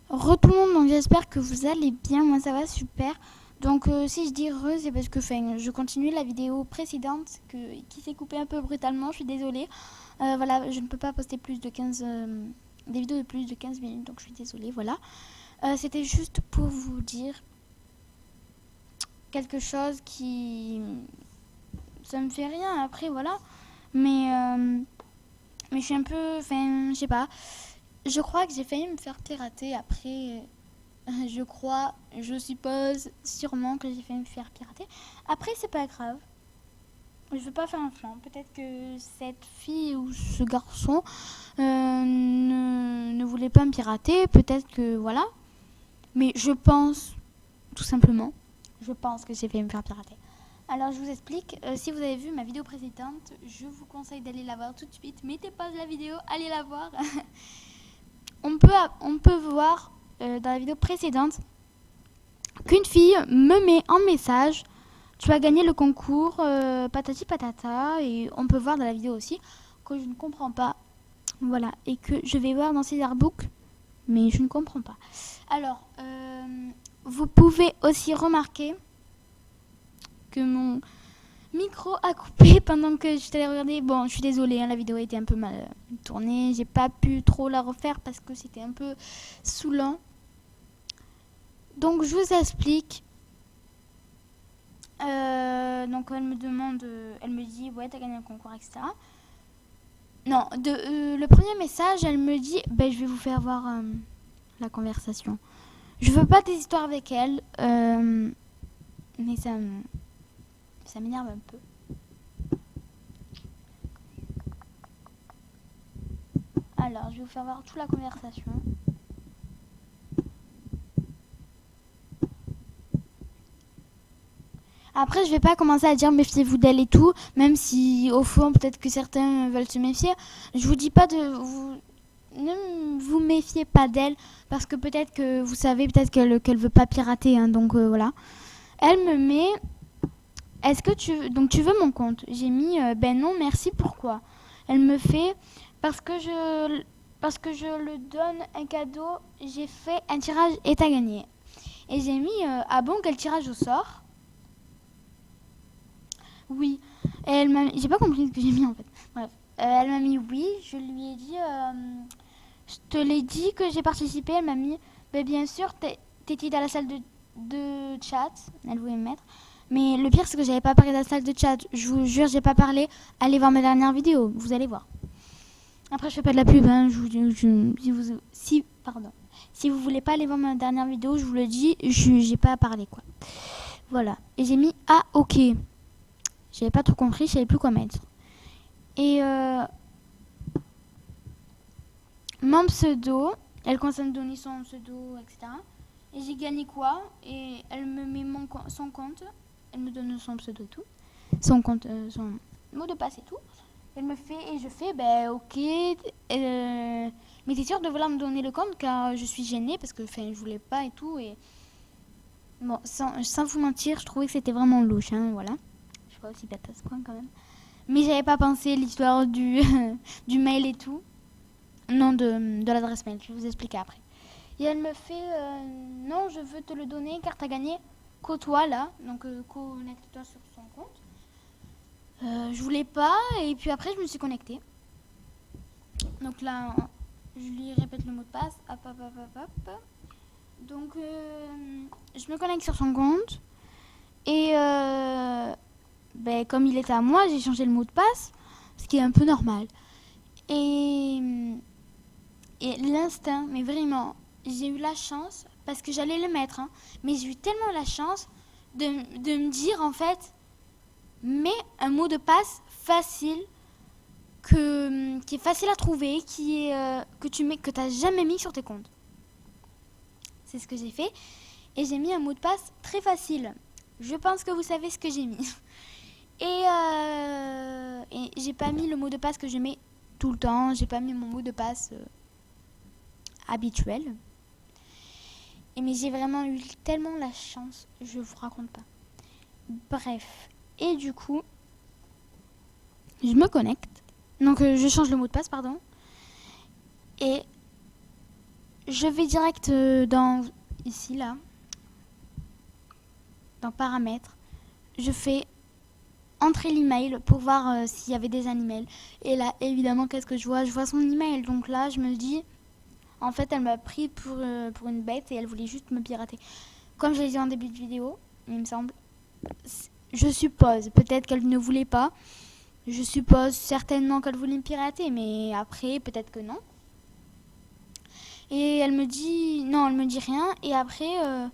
Tout le monde, donc j'espère que vous allez bien, moi ça va super. Donc si je dis re, c'est parce que je continue la vidéo précédente qui s'est coupée un peu brutalement, je suis désolée. Voilà, je ne peux pas poster plus de 15 des vidéos de plus de 15 minutes, donc je suis désolée, voilà. C'était juste pour vous dire quelque chose qui... Ça me fait rien après, voilà. Mais, euh, mais je suis un peu... je sais pas. Je crois que j'ai failli me faire pirater après... Je crois, je suppose sûrement que j'ai fait me faire pirater. Après, c'est pas grave. Je veux pas faire un flanc. Peut-être que cette fille ou ce garçon ne voulait pas me pirater. Peut-être que voilà. Mais je pense, tout simplement, je pense que j'ai fait me faire pirater. Alors, je vous explique. Si vous avez vu ma vidéo précédente, je vous conseille d'aller la voir tout de suite. Mettez pause la vidéo, allez la voir. On peut voir dans la vidéo précédente qu'une fille me met en message: tu as gagné le concours patati patata, et on peut voir dans la vidéo aussi que je ne comprends pas, voilà, et que je vais voir dans ces artbooks, mais je ne comprends pas. Alors vous pouvez aussi remarquer que mon micro a coupé pendant que je t'allais regarder. Bon, je suis désolée, hein, la vidéo était un peu mal tournée, j'ai pas pu trop la refaire parce que c'était un peu saoulant. Donc je vous explique. Donc elle me demande, elle me dit ouais t'as gagné un concours, etc. Non, le premier message, elle me dit ben je vais vous faire voir la conversation. Je veux pas des histoires avec elle, mais ça m'énerve un peu. Alors je vais vous faire voir toute la conversation. Après, je vais pas commencer à dire méfiez-vous d'elle et tout, même si au fond peut-être que certains veulent se méfier. Je vous dis pas de vous, ne vous méfiez pas d'elle, parce que peut-être que vous savez, peut-être qu'elle veut pas pirater, hein, donc voilà. Elle me met, est-ce que tu veux mon compte? J'ai mis ben non merci, pourquoi? Elle me fait parce que je le donne un cadeau, j'ai fait un tirage et t'as gagné. Et j'ai mis ah bon, quel tirage au sort? Oui. Et j'ai pas compris ce que j'ai mis en fait. Bref. Elle m'a mis oui. Je lui ai dit, je te l'ai dit que j'ai participé. Elle m'a mis, bah, bien sûr, t'étais dans la salle de chat. Elle voulait me mettre. Mais le pire, c'est que j'avais pas parlé de la salle de chat. Je vous jure, j'ai pas parlé. Allez voir ma dernière vidéo. Vous allez voir. Après, je fais pas de la pub. Hein. Si vous voulez pas aller voir ma dernière vidéo, je vous le dis, j'ai pas parlé quoi. Voilà. Et j'ai mis ah ok. J'avais pas trop compris, je savais plus quoi mettre. Et mon pseudo, elle commence à me donner son pseudo, etc. Et j'ai gagné quoi? Et elle me met son compte. Elle me donne son pseudo et tout. Son compte, son mot de passe et tout. Elle me fait, et je fais, ben ok. Mais t'es sûre de vouloir me donner le compte, car je suis gênée parce que je voulais pas et tout. Et bon, sans vous mentir, je trouvais que c'était vraiment louche, hein, voilà. Je suis pas aussi bête à ce point quand même. Mais j'avais pas pensé l'histoire du, du mail et tout. Non, de l'adresse mail. Je vais vous expliquer après. Et elle me fait non, je veux te le donner car t'as gagné côtoie là. Donc connecte-toi sur son compte. Je voulais pas et puis après je me suis connectée. Donc là, je lui répète le mot de passe. Hop, hop, hop, hop, hop. Donc je me connecte sur son compte. Et ben, comme il était à moi, j'ai changé le mot de passe. Ce qui est un peu normal. Et l'instinct, mais vraiment, j'ai eu la chance, parce que j'allais le mettre, hein, mais j'ai eu tellement la chance de me dire en fait, mets un mot de passe facile, qui est facile à trouver, que t'as jamais mis sur tes comptes. C'est ce que j'ai fait, et j'ai mis un mot de passe très facile. Je pense que vous savez ce que j'ai mis. Et j'ai pas mis le mot de passe que je mets tout le temps, j'ai pas mis mon mot de passe habituel. Mais j'ai vraiment eu tellement la chance, je vous raconte pas. Bref, et du coup, je me connecte. Donc je change le mot de passe, pardon. Et je vais direct dans ici là, dans paramètres, je fais entrer l'email pour voir s'il y avait déjà un email. Et là, évidemment, qu'est-ce que je vois? Je vois son email. Donc là, je me dis, en fait, elle m'a pris pour une bête et elle voulait juste me pirater. Comme je l'ai dit en début de vidéo, il me semble, je suppose, peut-être qu'elle ne voulait pas. Je suppose certainement qu'elle voulait me pirater, mais après, peut-être que non. Et elle me dit, non, elle me dit rien. Et après,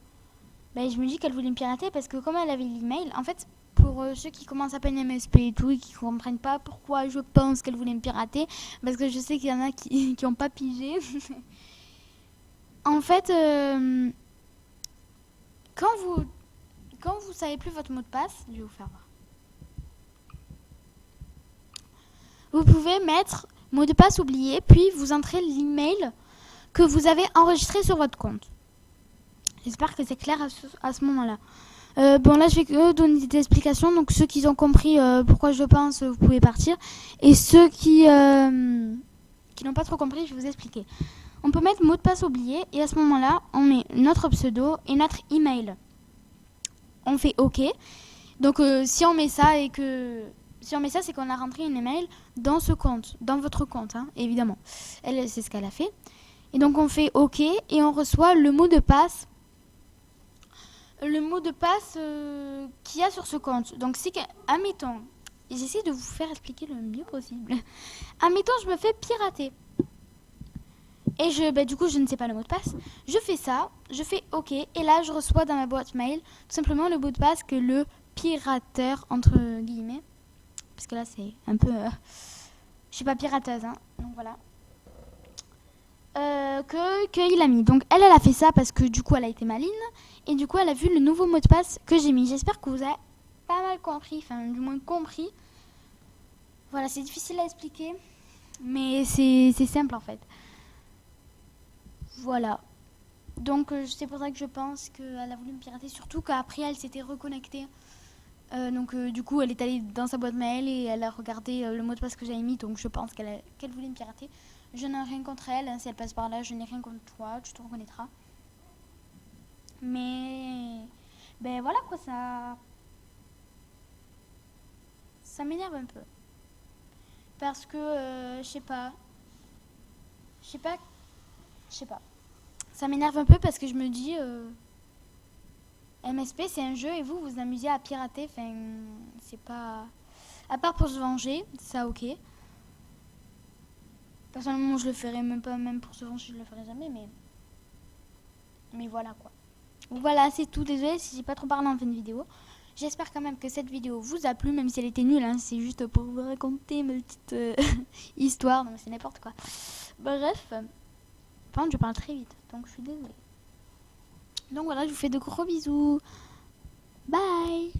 je me dis qu'elle voulait me pirater parce que comme elle avait l'email, en fait, pour ceux qui commencent à peine MSP et tout et qui comprennent pas pourquoi je pense qu'elle voulait me pirater, parce que je sais qu'il y en a qui n'ont pas pigé. En fait, quand vous savez plus votre mot de passe, je vais vous faire voir. Vous pouvez mettre mot de passe oublié, puis vous entrez l'email que vous avez enregistré sur votre compte. J'espère que c'est clair à ce moment-là. Bon, là, je vais donner des explications. Donc, ceux qui ont compris pourquoi je pense, vous pouvez partir. Et ceux qui n'ont pas trop compris, je vais vous expliquer. On peut mettre mot de passe oublié. Et à ce moment-là, on met notre pseudo et notre email. On fait OK. Donc, si on met ça, c'est qu'on a rentré une email dans ce compte, dans votre compte, hein, évidemment. Elle, c'est ce qu'elle a fait. Et donc, on fait OK et on reçoit le mot de passe. Le mot de passe qu'il y a sur ce compte. Donc, c'est admettons, j'essaie de vous faire expliquer le mieux possible. Admettons, je me fais pirater. Et du coup, je ne sais pas le mot de passe. Je fais ça, je fais OK. Et là, je reçois dans ma boîte mail tout simplement le mot de passe que le pirateur, entre guillemets. Parce que là, c'est un peu... je suis pas pirateuse, hein. Donc, voilà. Qu'il a mis. Donc, elle a fait ça parce que du coup, elle a été maline. Et du coup, elle a vu le nouveau mot de passe que j'ai mis. J'espère que vous avez pas mal compris. Enfin, du moins compris. Voilà, c'est difficile à expliquer. Mais c'est simple, en fait. Voilà. Donc, c'est pour ça que je pense qu'elle a voulu me pirater. Surtout qu'après, elle s'était reconnectée. Du coup, elle est allée dans sa boîte mail et elle a regardé le mot de passe que j'avais mis. Donc, je pense qu'elle voulait me pirater. Je n'ai rien contre elle. Hein, si elle passe par là, je n'ai rien contre toi. Tu te reconnaîtras. Mais voilà quoi, ça m'énerve un peu. Parce que je sais pas. Ça m'énerve un peu parce que je me dis MSP c'est un jeu et vous vous amusez à pirater, enfin c'est pas, à part pour se venger, ça OK. Personnellement, je le ferais même pour se venger, je le ferais jamais, mais voilà quoi. Voilà, c'est tout. Désolée si j'ai pas trop parlé en fin de vidéo. J'espère quand même que cette vidéo vous a plu, même si elle était nulle. Hein. C'est juste pour vous raconter ma petite histoire. Donc c'est n'importe quoi. Bref. Par contre, je parle très vite. Donc je suis désolée. Donc voilà, je vous fais de gros bisous. Bye.